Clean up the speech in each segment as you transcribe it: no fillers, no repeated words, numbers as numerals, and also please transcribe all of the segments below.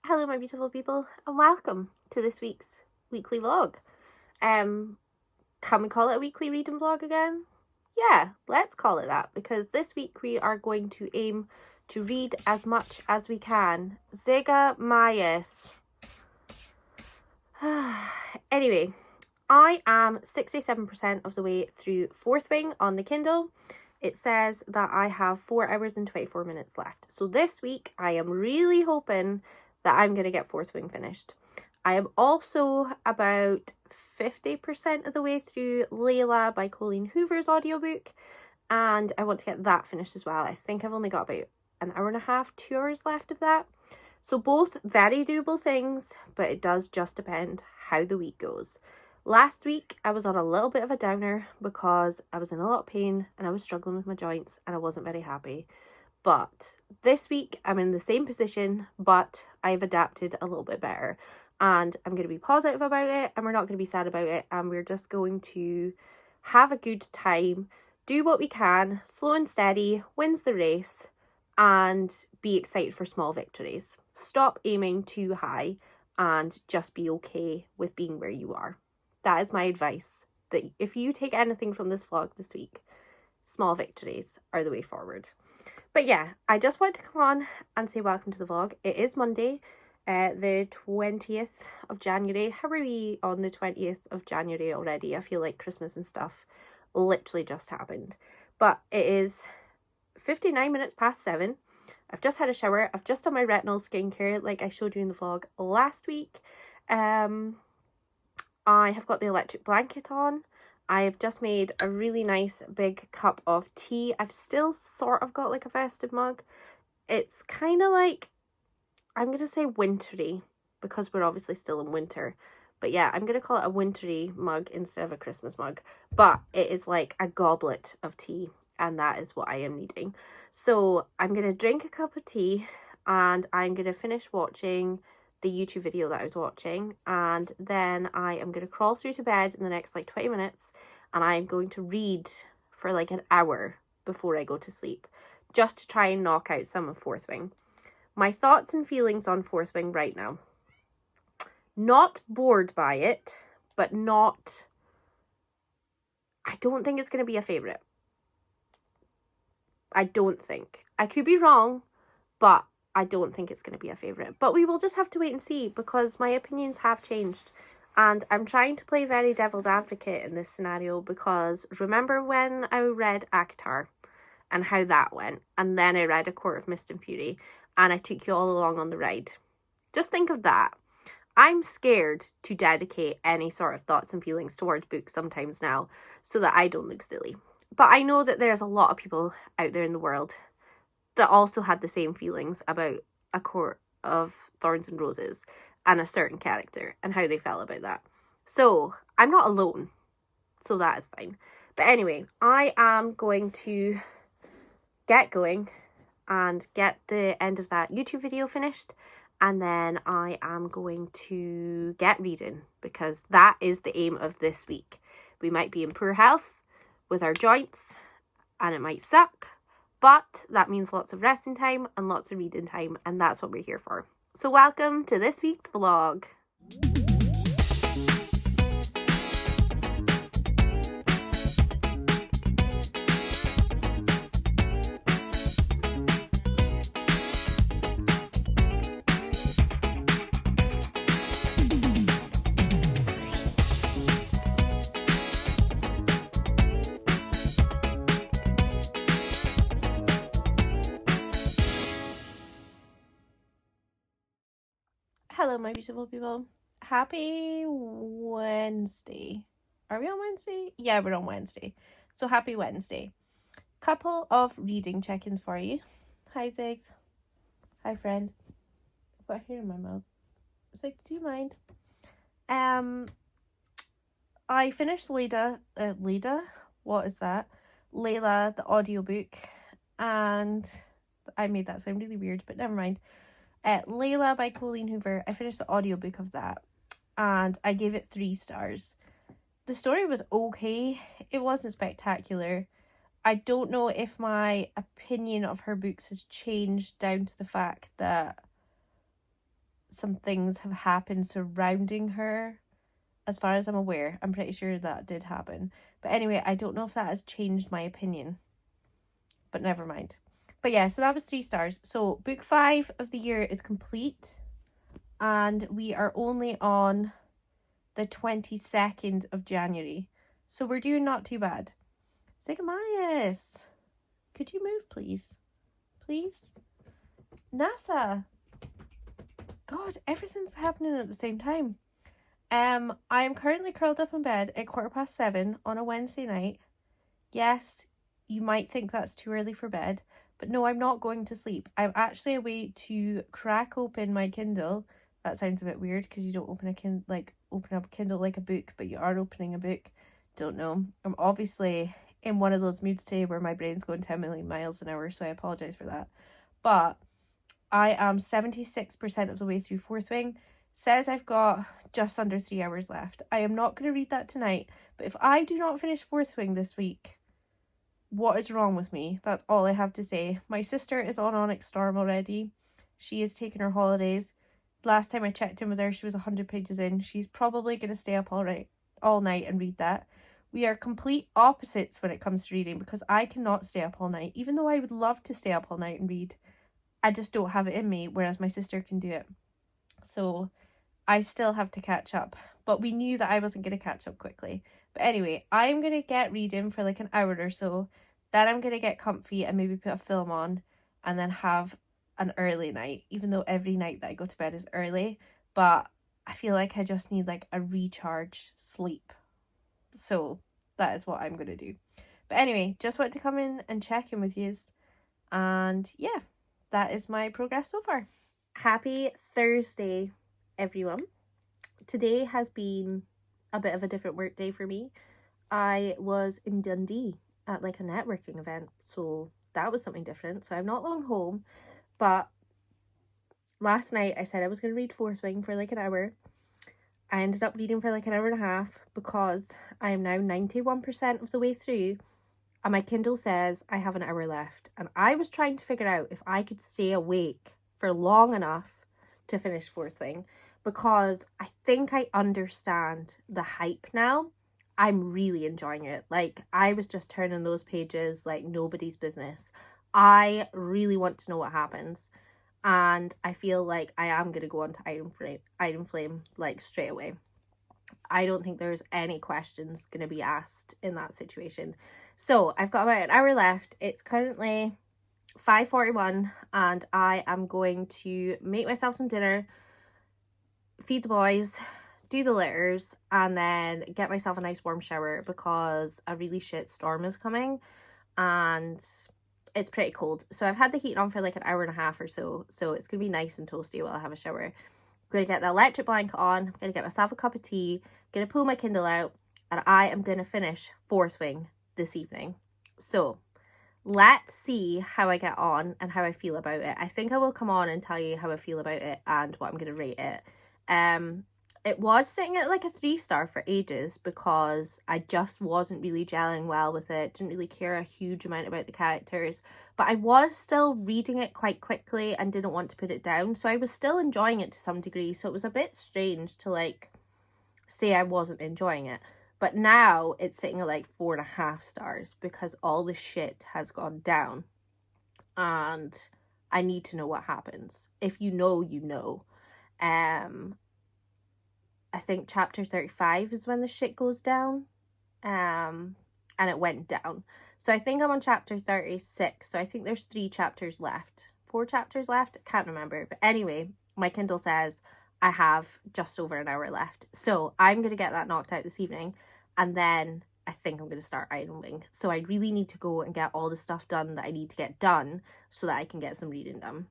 Hello my beautiful people and welcome to this week's weekly vlog. Can we call it a weekly reading vlog again? Yeah, let's call it that, because this week we are going to aim to read as much as we can. Zega Mayes. Anyway, I am 67% of the way through Fourth Wing on the Kindle. It says that I have 4 hours and 24 minutes left. So this week I am really hoping that I'm going to get Fourth Wing finished. I am also about 50% of the way through Layla by Colleen Hoover's audiobook, and I want to get that finished as well. I think I've only got about an hour and a half, 2 hours left of that. So both very doable things, but it does just depend how the week goes. Last week I was on a little bit of a downer because I was in a lot of pain and I was struggling with my joints and I wasn't very happy. But this week I'm in the same position, but I've adapted a little bit better. And I'm going to be positive about it, and we're not going to be sad about it, and we're just going to have a good time, do what we can, slow and steady, wins the race, and be excited for small victories. Stop aiming too high and just be okay with being where you are. That is my advice, that if you take anything from this vlog this week, small victories are the way forward. But yeah, I just wanted to come on and say welcome to the vlog. It is Monday, the 20th of January. How are we on the 20th of January already? I feel like Christmas and stuff literally just happened. But it is 59 minutes past 7. I've just had a shower. I've just done my retinol skincare like I showed you in the vlog last week. I have got the electric blanket on. I've just made a really nice big cup of tea. I've still sort of got like a festive mug. It's kind of like, I'm going to say wintry, because we're obviously still in winter. But yeah, I'm going to call it a wintry mug instead of a Christmas mug. But it is like a goblet of tea, and that is what I am needing. So I'm going to drink a cup of tea, and I'm going to finish watching the YouTube video that I was watching, and then I am going to crawl through to bed in the next like 20 minutes, and I'm going to read for like an hour before I go to sleep, just to try and knock out some of Fourth Wing. My thoughts and feelings on Fourth Wing right now. Not bored by it, but not... I don't think it's going to be a favourite. I don't think. I could be wrong, but I don't think it's going to be a favourite. But we will just have to wait and see, because my opinions have changed. And I'm trying to play very devil's advocate in this scenario, because remember when I read ACOTAR and how that went? And then I read A Court of Mist and Fury, and I took you all along on the ride. Just think of that. I'm scared to dedicate any sort of thoughts and feelings towards books sometimes now, so that I don't look silly. But I know that there's a lot of people out there in the world that also had the same feelings about A Court of Thorns and Roses and a certain character and how they felt about that. So I'm not alone, so that is fine. But anyway, I am going to get going and get the end of that YouTube video finished, and then I am going to get reading, because that is the aim of this week. We might be in poor health with our joints and it might suck, but that means lots of resting time and lots of reading time, and that's what we're here for. So welcome to this week's vlog. Hello my beautiful people. Happy Wednesday. Are we on Wednesday? Yeah, we're on Wednesday. So happy Wednesday. Couple of reading check-ins for you. Hi Ziggs. Hi friend. I've got hair in my mouth. Ziggs, do you mind? I finished Layla, what is that? Layla, the audiobook, and I made that sound really weird, but never mind. Layla by Colleen Hoover. I finished the audiobook of that, and I gave it 3 stars. The story was okay. It wasn't spectacular. I don't know if my opinion of her books has changed down to the fact that some things have happened surrounding her. As far as I'm aware, I'm pretty sure that did happen. But anyway, I don't know if that has changed my opinion. But never mind. But yeah, so that was 3 stars. So book 5 of the year is complete. And we are only on the 22nd of January. So we're doing not too bad. Sigmarius, could you move, please? Please? NASA. God, everything's happening at the same time. I am currently curled up in bed at 7:15 on a Wednesday night. Yes, you might think that's too early for bed, but no, I'm not going to sleep. I'm actually away to crack open my Kindle. That sounds a bit weird because you don't open up a Kindle like a book, but you are opening a book. Don't know. I'm obviously in one of those moods today where my brain's going 10 million miles an hour, so I apologize for that. But I am 76% of the way through Fourth Wing. Says I've got just under 3 hours left. I am not going to read that tonight, but if I do not finish Fourth Wing this week, what is wrong with me? That's all I have to say. My sister is on Onyx Storm already. She is taking her holidays. Last time I checked in with her, she was 100 pages in. She's probably going to stay up all night and read that. We are complete opposites when it comes to reading because I cannot stay up all night. Even though I would love to stay up all night and read, I just don't have it in me, whereas my sister can do it. So I still have to catch up. But we knew that I wasn't going to catch up quickly. But anyway, I'm going to get reading for like an hour or so. Then I'm going to get comfy and maybe put a film on and then have an early night, even though every night that I go to bed is early. But I feel like I just need like a recharge sleep. So that is what I'm going to do. But anyway, just want to come in and check in with you. And yeah, that is my progress so far. Happy Thursday, everyone. Today has been a bit of a different work day for me. I was in Dundee at like a networking event, so that was something different. So I'm not long home, but last night I said I was going to read Fourth Wing for like an hour. I ended up reading for like an hour and a half because I am now 91% of the way through and my Kindle says I have an hour left. And I was trying to figure out if I could stay awake for long enough to finish Fourth Wing because I think I understand the hype now. I'm really enjoying it. Like, I was just turning those pages like nobody's business. I really want to know what happens. And I feel like I am going to go on to Iron Flame like straight away. I don't think there's any questions going to be asked in that situation. So I've got about an hour left. It's currently 5:41 and I am going to make myself some dinner, feed the boys, do the litters, and then get myself a nice warm shower because a really shit storm is coming and it's pretty cold. So I've had the heat on for like an hour and a half or so. So it's going to be nice and toasty while I have a shower. I'm going to get the electric blanket on. I'm going to get myself a cup of tea. I'm going to pull my Kindle out. And I am going to finish Fourth Wing this evening. So let's see how I get on and how I feel about it. I think I will come on and tell you how I feel about it and what I'm going to rate it. It was sitting at like a 3-star for ages because I just wasn't really gelling well with it. Didn't really care a huge amount about the characters. But I was still reading it quite quickly and didn't want to put it down. So I was still enjoying it to some degree. So it was a bit strange to like say I wasn't enjoying it. But now it's sitting at like 4.5 stars because all the shit has gone down. And I need to know what happens. If you know, you know. I think chapter 35 is when the shit goes down. And it went down. So I think I'm on chapter 36. So I think there's 3 chapters left. 4 chapters left? I can't remember. But anyway, my Kindle says I have just over an hour left. So I'm going to get that knocked out this evening. And then I think I'm going to start Iron Wing. So I really need to go and get all the stuff done that I need to get done so that I can get some reading done.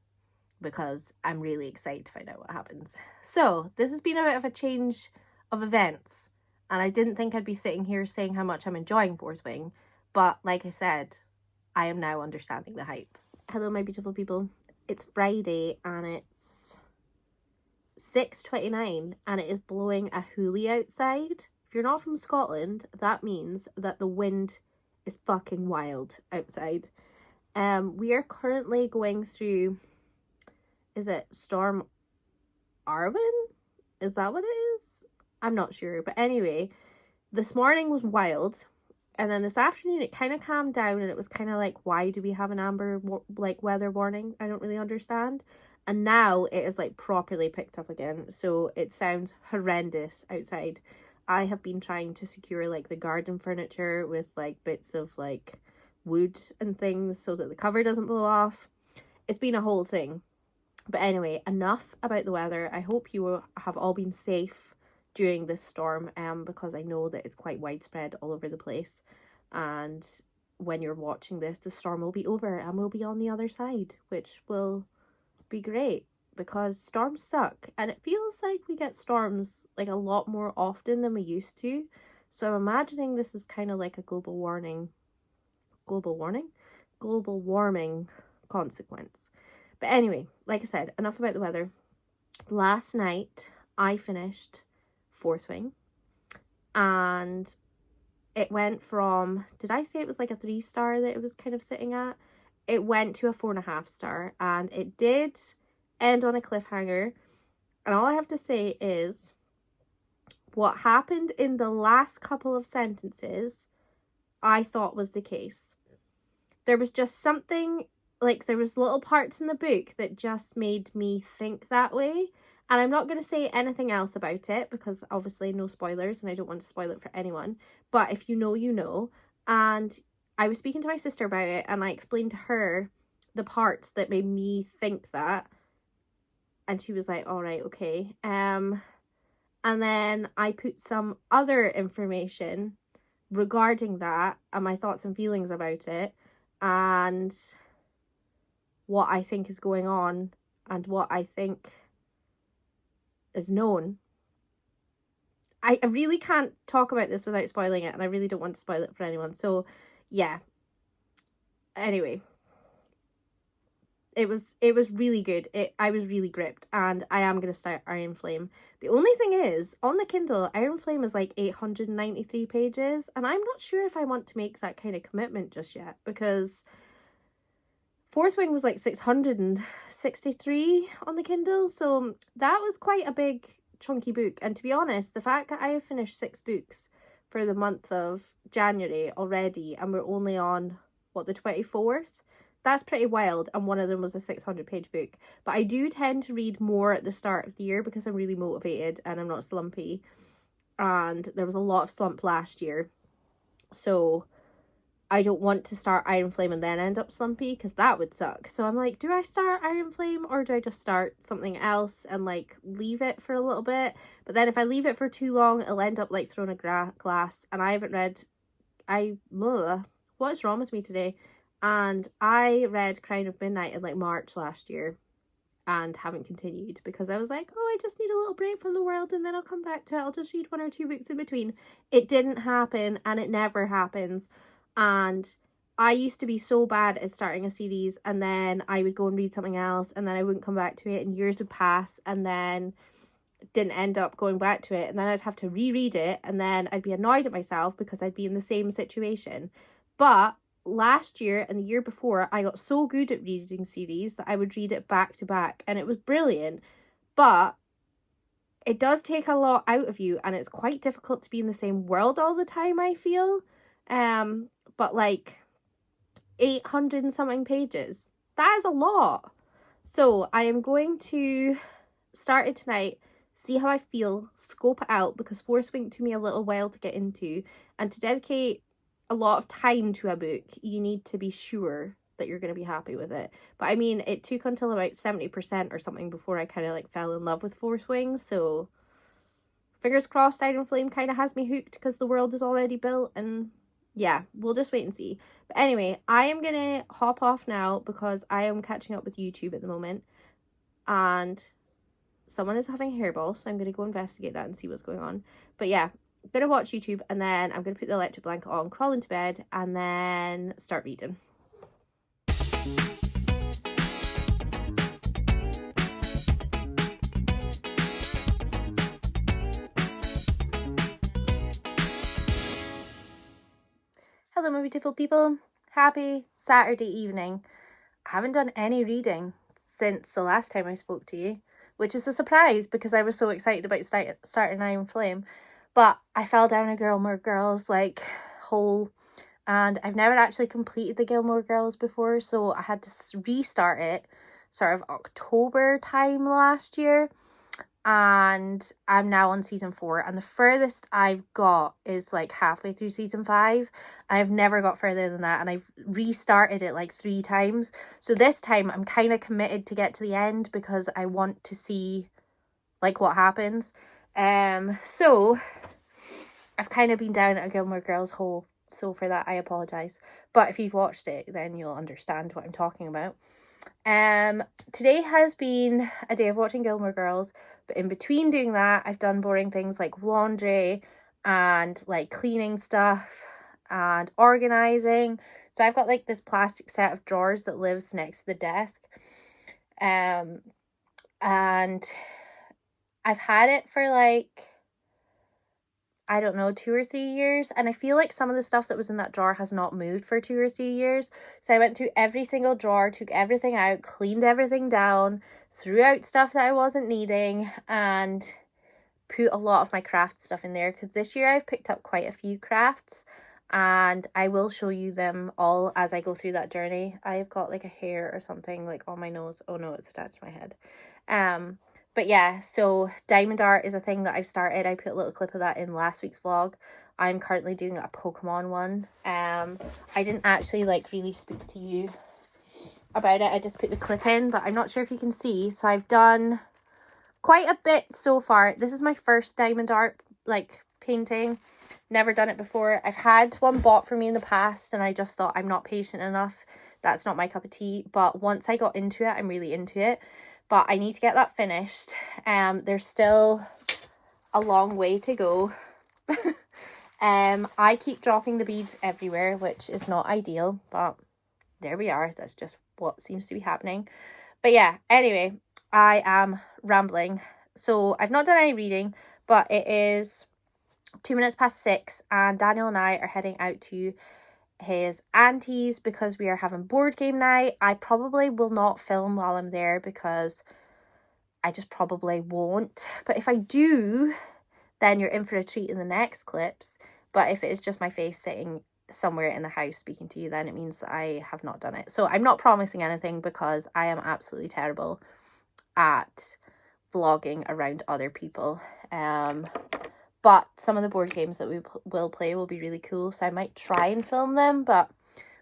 Because I'm really excited to find out what happens. So this has been a bit of a change of events. And I didn't think I'd be sitting here saying how much I'm enjoying Fourth Wing. But like I said, I am now understanding the hype. Hello, my beautiful people. It's Friday and it's 6:29 and it is blowing a hoolie outside. If you're not from Scotland, that means that the wind is fucking wild outside. We are currently going through, is it Storm Arwen? Is that what it is? I'm not sure. But anyway, this morning was wild. And then this afternoon it kind of calmed down, and it was kind of like, why do we have an amber weather warning? I don't really understand. And now it is like properly picked up again. So it sounds horrendous outside. I have been trying to secure like the garden furniture with like bits of like wood and things so that the cover doesn't blow off. It's been a whole thing. But anyway, enough about the weather. I hope you have all been safe during this storm, because I know that it's quite widespread all over the place. And when you're watching this, the storm will be over and we'll be on the other side, which will be great because storms suck. And it feels like we get storms like a lot more often than we used to. So I'm imagining this is kind of like a global warming consequence. But anyway, like I said, enough about the weather. Last night I finished Fourth Wing, and it went from, did I say it was like a 3-star that it was kind of sitting at? It went to a 4.5 star, and it did end on a cliffhanger. And all I have to say is what happened in the last couple of sentences I thought was the case. There was just something, like there was little parts in the book that just made me think that way. And I'm not going to say anything else about it because obviously no spoilers and I don't want to spoil it for anyone. But if you know, you know. And I was speaking to my sister about it and I explained to her the parts that made me think that. And she was like, all right, okay. And then I put some other information regarding that and my thoughts and feelings about it and what I think is going on and what I think is known. I really can't talk about this without spoiling it, and I really don't want to spoil it for anyone. So yeah, anyway, it was really good. I was really gripped, and I am going to start Iron Flame. The only thing is, on the Kindle, Iron Flame is like 893 pages, and I'm not sure if I want to make that kind of commitment just yet, because Fourth Wing was like 663 on the Kindle, so that was quite a big chunky book. And to be honest, the fact that I have finished 6 books for the month of January already, and we're only on, what, the 24th? That's pretty wild, and one of them was a 600-page book. But I do tend to read more at the start of the year because I'm really motivated and I'm not slumpy. And there was a lot of slump last year. So I don't want to start Iron Flame and then end up slumpy because that would suck. So I'm like, do I start Iron Flame or do I just start something else and like leave it for a little bit? But then if I leave it for too long, it'll end up like throwing a glass. And I haven't read, what is wrong with me today? And I read Crown of Midnight in like March last year and haven't continued because I was like, oh, I just need a little break from the world and then I'll come back to it. I'll just read 1 or 2 books in between. It didn't happen and it never happens. And I used to be so bad at starting a series and then I would go and read something else and then I wouldn't come back to it and years would pass and then didn't end up going back to it and then I'd have to reread it and then I'd be annoyed at myself because I'd be in the same situation. But last year and the year before, I got so good at reading series that I would read it back to back and it was brilliant. But it does take a lot out of you and it's quite difficult to be in the same world all the time, I feel. But like 800 and something pages, that is a lot. So I am going to start it tonight, see how I feel, scope it out, because Fourth Wing took me a little while to get into, and to dedicate a lot of time to a book, you need to be sure that you're going to be happy with it. But I mean, it took until about 70% or something before I kind of like fell in love with Fourth Wing, so fingers crossed Iron Flame kind of has me hooked because the world is already built, and yeah, we'll just wait and see. But anyway, I am going to hop off now because I am catching up with YouTube at the moment. And someone is having a hairball, so I'm going to go investigate that and see what's going on. But yeah, I'm going to watch YouTube and then I'm going to put the electric blanket on, crawl into bed, and then start reading. Hello, my beautiful people. Happy Saturday evening. I haven't done any reading since the last time I spoke to you. which is a surprise because I was so excited about starting Iron Flame. But I fell down a Gilmore Girls like hole, and I've never actually completed the Gilmore Girls before, so I had to restart it sort of October time last year, and I'm now on season 4, and the furthest I've got is like halfway through season 5. I've never got further than that, and I've restarted it like 3 times. So this time I'm kind of committed to get to the end because I want to see like what happens. So I've kind of been down at a Gilmore Girls hole, so for that I apologize. But if you've watched it, then you'll understand what I'm talking about. Today has been a day of watching Gilmore Girls, but in between doing that, I've done boring things like laundry and like cleaning stuff and organizing. So I've got like this plastic set of drawers that lives next to the desk. And I've had it for like, I don't know, 2 or 3 years, and I feel like some of the stuff that was in that drawer has not moved for 2 or 3 years. So I went through every single drawer, took everything out, cleaned everything down, threw out stuff that I wasn't needing, and put a lot of my craft stuff in there, because this year I've picked up quite a few crafts, and I will show you them all as I go through that journey. I've got like a hair or something like on my nose. Oh no, it's attached to my head. But yeah, so diamond art is a thing that I've started. I put a little clip of that in last week's vlog. I'm currently doing a Pokemon one. I didn't actually like really speak to you about it. I just put the clip in, but I'm not sure if you can see. So I've done quite a bit so far. This is my first diamond art like painting. Never done it before. I've had one bought for me in the past, and I just thought I'm not patient enough. That's not my cup of tea. But once I got into it, I'm really into it. But I need to get that finished. There's still a long way to go. I keep dropping the beads everywhere, which is not ideal, but there we are. That's just what seems to be happening. But yeah, anyway, I am rambling. So I've not done any reading, but it is 6:02, and Daniel and I are heading out to his auntie's because we are having board game night. I probably will not film while I'm there because I just probably won't. But if I do, then you're in for a treat in the next clips. But if it is just my face sitting somewhere in the house speaking to you, then it means that I have not done it. So I'm not promising anything because I am absolutely terrible at vlogging around other people. But some of the board games that we will play will be really cool, so I might try and film them, but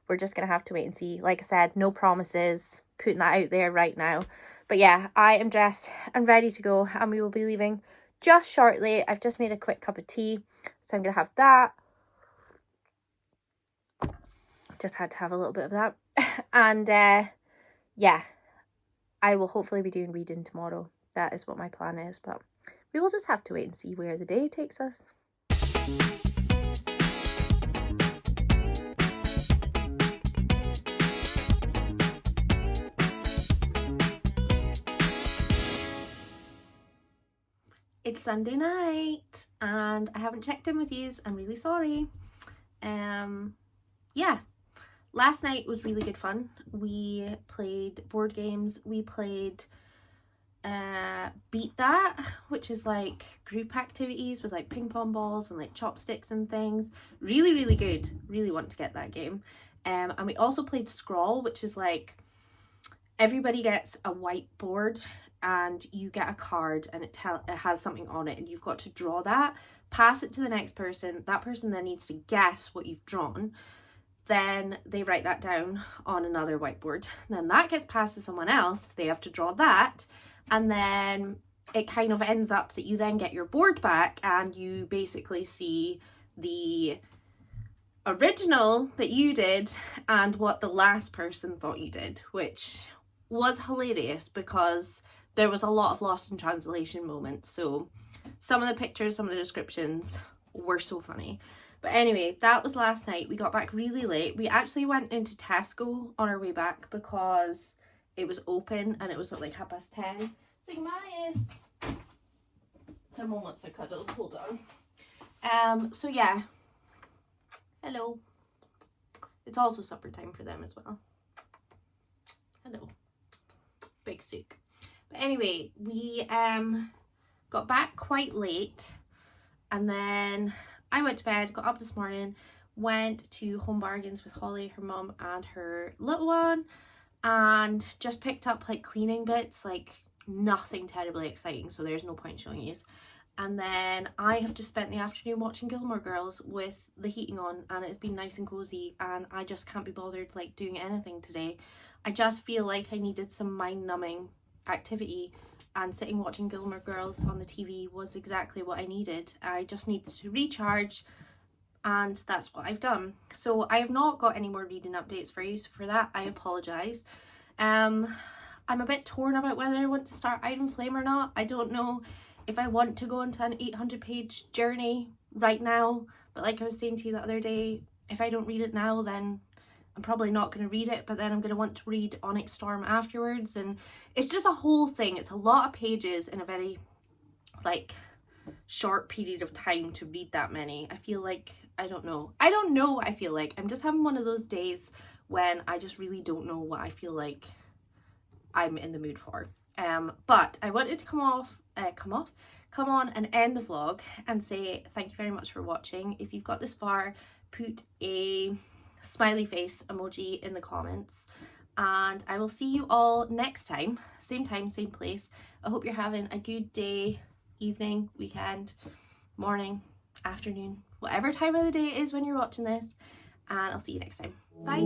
we're just going to have to wait and see. Like I said, no promises, putting that out there right now. But yeah, I am dressed and ready to go, and we will be leaving just shortly. I've just made a quick cup of tea, so I'm going to have that. Just had to have a little bit of that. And yeah, I will hopefully be doing reading tomorrow. That is what my plan is, but we will just have to wait and see where the day takes us. It's Sunday night and I haven't checked in with yous. I'm really sorry. Yeah, last night was really good fun. We played board games. We played Beat That, which is like group activities with like ping pong balls and like chopsticks and things. Really good. Really want to get that game. And we also played Scrawl, which is like everybody gets a whiteboard and you get a card and it has something on it, and you've got to draw that, pass it to the next person. That person then needs to guess what you've drawn. Then they write that down on another whiteboard. Then that gets passed to someone else. They have to draw that. And then it kind of ends up that you then get your board back and you basically see the original that you did and what the last person thought you did, which was hilarious because there was a lot of lost in translation moments. So some of the pictures, some of the descriptions were so funny. But anyway, that was last night. We got back really late. We actually went into Tesco on our way back because it was open and it was at like 10:30. Sigmaris. Someone wants a cuddle. Hold on. So yeah. Hello. It's also supper time for them as well. Hello. Big Sook. But anyway, we got back quite late, and then I went to bed, got up this morning, went to Home Bargains with Holly, her mum and her little one, and just picked up like cleaning bits, like nothing terribly exciting, so there's no point showing you. And then I have just spent the afternoon watching Gilmore Girls with the heating on, and it's been nice and cozy, and I just can't be bothered like doing anything today. I just feel like I needed some mind-numbing activity, and sitting watching Gilmore Girls on the TV was exactly what I needed. I just needed to recharge, and that's what I've done. So I have not got any more reading updates for you, so for that I apologise. I'm a bit torn about whether I want to start Iron Flame or not. I don't know if I want to go into an 800-page journey right now, but like I was saying to you the other day, if I don't read it now, then I'm probably not going to read it, but then I'm going to want to read Onyx Storm afterwards, and it's just a whole thing. It's a lot of pages in a very like short period of time to read that many. I feel like, I don't know what I feel like. I'm just having one of those days when I just really don't know what I feel like I'm in the mood for. But I wanted to come on and end the vlog and say thank you very much for watching. If you've got this far, put a smiley face emoji in the comments, and I will see you all next time, same place. I hope you're having a good day, evening, weekend, morning, afternoon, whatever time of the day it is when you're watching this, and I'll see you next time. Bye.